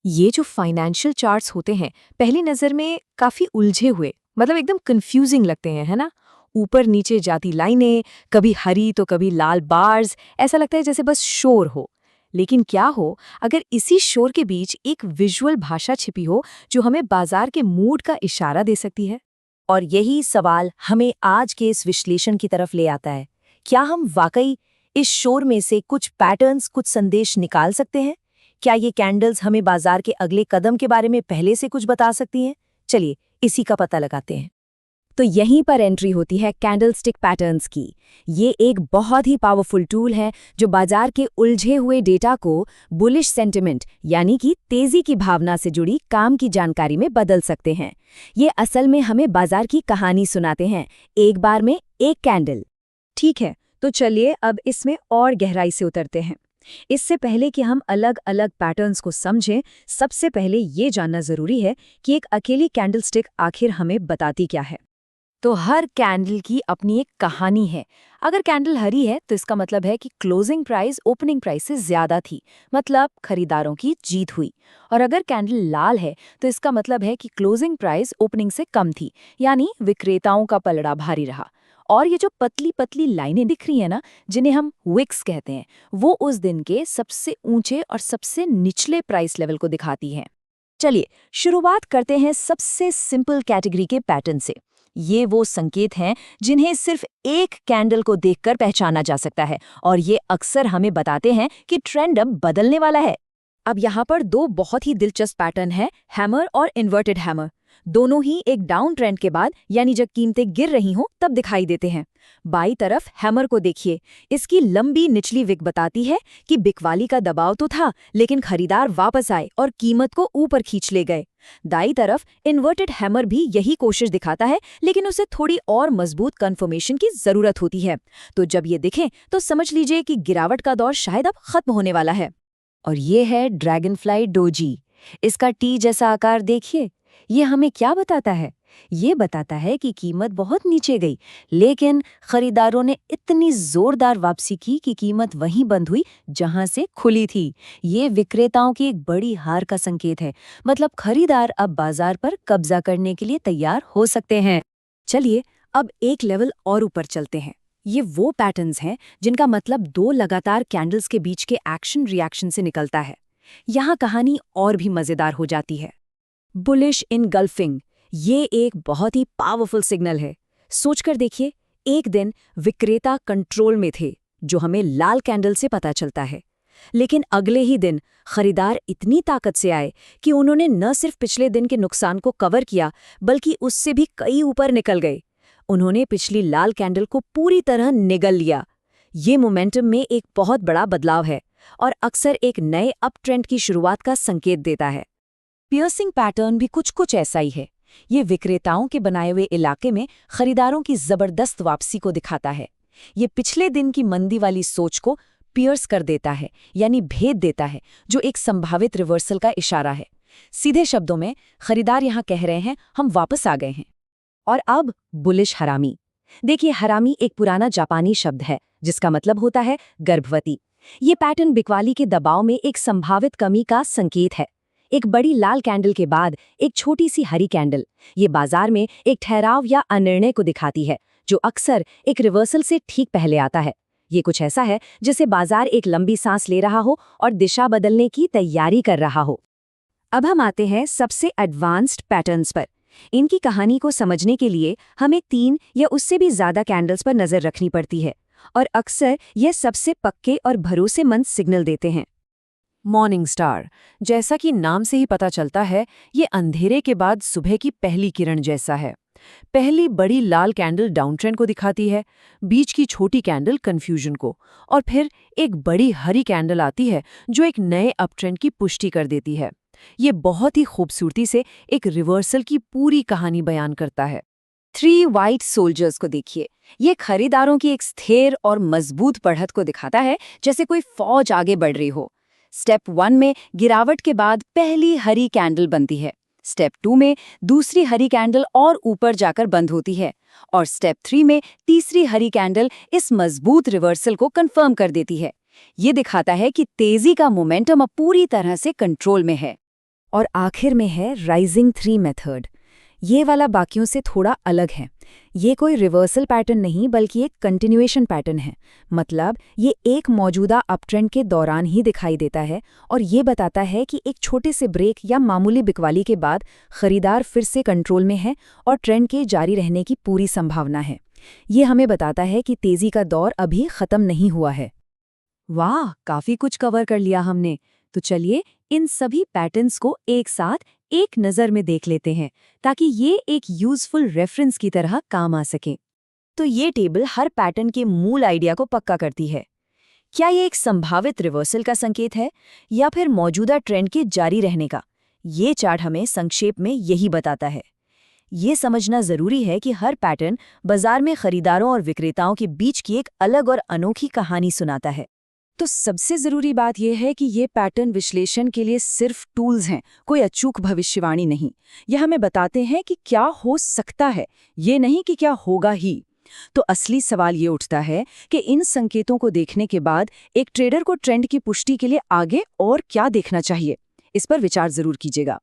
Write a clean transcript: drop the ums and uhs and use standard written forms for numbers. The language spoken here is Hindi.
ये जो फाइनेंशियल चार्ट्स होते हैं पहली नज़र में काफ़ी उलझे हुए मतलब एकदम कंफ्यूजिंग लगते हैं, है ना? ऊपर नीचे जाती लाइनें, कभी हरी तो कभी लाल बार्स, ऐसा लगता है जैसे बस शोर हो। लेकिन क्या हो अगर इसी शोर के बीच एक विजुअल भाषा छिपी हो जो हमें बाजार के मूड का इशारा दे सकती है? और यही सवाल हमें आज के इस विश्लेषण की तरफ ले आता है। क्या हम वाकई इस शोर में से कुछ पैटर्न्स, कुछ संदेश निकाल सकते हैं? क्या ये कैंडल्स हमें बाजार के अगले कदम के बारे में पहले से कुछ बता सकती हैं? चलिए इसी का पता लगाते हैं। तो यहीं पर एंट्री होती है कैंडलस्टिक पैटर्न्स की। ये एक बहुत ही पावरफुल टूल है जो बाजार के उलझे हुए डेटा को बुलिश सेंटिमेंट यानी कि तेजी की भावना से जुड़ी काम की जानकारी में बदल सकते हैं। ये असल में हमें बाजार की कहानी सुनाते हैं, एक बार में एक कैंडल। ठीक है, तो चलिए अब इसमें और गहराई से उतरते हैं। इससे पहले कि हम अलग अलग पैटर्न्स को समझें, सबसे पहले ये जानना जरूरी है कि एक अकेली कैंडलस्टिक आखिर हमें बताती क्या है। तो हर कैंडल की अपनी एक कहानी है। अगर कैंडल हरी है तो इसका मतलब है कि क्लोजिंग प्राइस ओपनिंग प्राइस से ज्यादा थी, मतलब खरीदारों की जीत हुई। और अगर कैंडल लाल है तो इसका मतलब है कि क्लोजिंग प्राइस ओपनिंग से कम थी, यानी विक्रेताओं का पलड़ा भारी रहा। और ये जो पतली पतली लाइनें दिख रही है ना, जिन्हें हम विक्स कहते हैं, वो उस दिन के सबसे ऊंचे और सबसे निचले प्राइस लेवल को दिखाती हैं। चलिए शुरुआत करते हैं सबसे सिंपल कैटेगरी के पैटर्न से। ये वो संकेत हैं जिन्हें सिर्फ एक कैंडल को देखकर पहचाना जा सकता है, और ये अक्सर हमें बताते हैं कि ट्रेंड अब बदलने वाला है। अब यहाँ पर दो बहुत ही दिलचस्प पैटर्न है, हैमर और इन्वर्टेड हैमर। दोनों ही एक डाउन ट्रेंड के बाद, यानी जब कीमतें गिर रही हों तब दिखाई देते हैं। बाईं तरफ हैमर को देखिए, इसकी लंबी निचली विक बताती है कि बिकवाली का दबाव तो था, लेकिन खरीदार वापस आए और कीमत को ऊपर खींच ले गए। दाईं तरफ इन्वर्टेड हैमर भी यही कोशिश दिखाता है, लेकिन उसे थोड़ी और मजबूत कन्फर्मेशन की जरूरत होती है। तो जब ये दिखे तो समझ लीजिए कि गिरावट का दौर शायद अब खत्म होने वाला है। और ये है ड्रैगनफ्लाई डोजी। इसका टी जैसा आकार देखिए। ये हमें क्या बताता है? ये बताता है कि कीमत बहुत नीचे गई, लेकिन खरीदारों ने इतनी जोरदार वापसी की कि कीमत वहीं बंद हुई जहां से खुली थी। ये विक्रेताओं की एक बड़ी हार का संकेत है, मतलब खरीदार अब बाजार पर कब्जा करने के लिए तैयार हो सकते हैं। चलिए अब एक लेवल और ऊपर चलते हैं। ये वो पैटर्न्स हैं जिनका मतलब दो लगातार कैंडल्स के बीच के एक्शन रिएक्शन से निकलता है। यहाँ कहानी और भी मजेदार हो जाती है। बुलिश इनगल्फिंग, ये एक बहुत ही पावरफुल सिग्नल है। सोचकर देखिए, एक दिन विक्रेता कंट्रोल में थे, जो हमें लाल कैंडल से पता चलता है। लेकिन अगले ही दिन खरीदार इतनी ताकत से आए कि उन्होंने न सिर्फ पिछले दिन के नुकसान को कवर किया, बल्कि उससे भी कई ऊपर निकल गए। उन्होंने पिछली लाल कैंडल को पूरी तरह निगल लिया। ये मोमेंटम में एक बहुत बड़ा बदलाव है और अक्सर एक नए अप ट्रेंड की शुरुआत का संकेत देता है। पियर्सिंग पैटर्न भी कुछ कुछ ऐसा ही है। ये विक्रेताओं के बनाए हुए इलाके में खरीदारों की जबरदस्त वापसी को दिखाता है। ये पिछले दिन की मंदी वाली सोच को पियर्स कर देता है, यानी भेद देता है, जो एक संभावित रिवर्सल का इशारा है। सीधे शब्दों में खरीदार यहाँ कह रहे हैं, हम वापस आ गए हैं। और अब बुलिश हरामी। देखिए, हरामी एक पुराना जापानी शब्द है जिसका मतलब होता है गर्भवती। ये पैटर्न बिकवाली के दबाव में एक संभावित कमी का संकेत है। एक बड़ी लाल कैंडल के बाद एक छोटी सी हरी कैंडल, ये बाजार में एक ठहराव या अनिर्णय को दिखाती है, जो अक्सर एक रिवर्सल से ठीक पहले आता है। ये कुछ ऐसा है जैसे बाजार एक लंबी सांस ले रहा हो और दिशा बदलने की तैयारी कर रहा हो। अब हम आते हैं सबसे एडवांस्ड पैटर्न्स पर। इनकी कहानी को समझने के लिए हमें 3 या उससे भी ज्यादा कैंडल्स पर नजर रखनी पड़ती है, और अक्सर यह सबसे पक्के और भरोसेमंद सिग्नल देते हैं। मॉर्निंग स्टार, जैसा कि नाम से ही पता चलता है, ये अंधेरे के बाद सुबह की पहली किरण जैसा है। पहली बड़ी लाल कैंडल डाउन ट्रेंड को दिखाती है, बीच की छोटी कैंडल कंफ्यूजन को, और फिर एक बड़ी हरी कैंडल आती है जो एक नए अप ट्रेंड की पुष्टि कर देती है। ये बहुत ही खूबसूरती से एक रिवर्सल की पूरी कहानी बयान करता है। 3 व्हाइट सोल्जर्स को देखिए। ये खरीदारों की एक स्थिर और मजबूत बढ़त को दिखाता है, जैसे कोई फौज आगे बढ़ रही हो। स्टेप 1 में गिरावट के बाद पहली हरी कैंडल बनती है। स्टेप 2 में दूसरी हरी कैंडल और ऊपर जाकर बंद होती है, और स्टेप 3 में तीसरी हरी कैंडल इस मजबूत रिवर्सल को कंफर्म कर देती है। ये दिखाता है कि तेजी का मोमेंटम अब पूरी तरह से कंट्रोल में है। और आखिर में है राइजिंग 3 मेथड। ये वाला बाकियों से थोड़ा अलग है। ये कोई रिवर्सल पैटर्न नहीं बल्कि एक कंटिन्यूएशन पैटर्न है। मतलब ये एक मौजूदा अपट्रेंड के दौरान ही दिखाई देता है और ये बताता है कि एक छोटे से ब्रेक या मामूली बिकवाली के बाद खरीदार फिर से कंट्रोल में है और ट्रेंड के जारी रहने की पूरी संभावना है। ये हमें बताता है कि तेजी का दौर अभी खत्म नहीं हुआ है। वाह, काफी कुछ कवर कर लिया हमने। तो चलिए इन सभी पैटर्न्स को एक साथ एक नज़र में देख लेते हैं ताकि ये एक यूजफुल रेफरेंस की तरह काम आ सके। तो ये टेबल हर पैटर्न के मूल आइडिया को पक्का करती है। क्या ये एक संभावित रिवर्सल का संकेत है या फिर मौजूदा ट्रेंड के जारी रहने का? ये चार्ट हमें संक्षेप में यही बताता है। ये समझना जरूरी है कि हर पैटर्न बाजार में खरीदारों और विक्रेताओं के बीच की एक अलग और अनोखी कहानी सुनाता है। तो सबसे जरूरी बात यह है कि ये पैटर्न विश्लेषण के लिए सिर्फ टूल्स हैं, कोई अचूक भविष्यवाणी नहीं। यह हमें बताते हैं कि क्या हो सकता है, ये नहीं कि क्या होगा ही। तो असली सवाल ये उठता है कि इन संकेतों को देखने के बाद एक ट्रेडर को ट्रेंड की पुष्टि के लिए आगे और क्या देखना चाहिए। इस पर विचार जरूर कीजिएगा।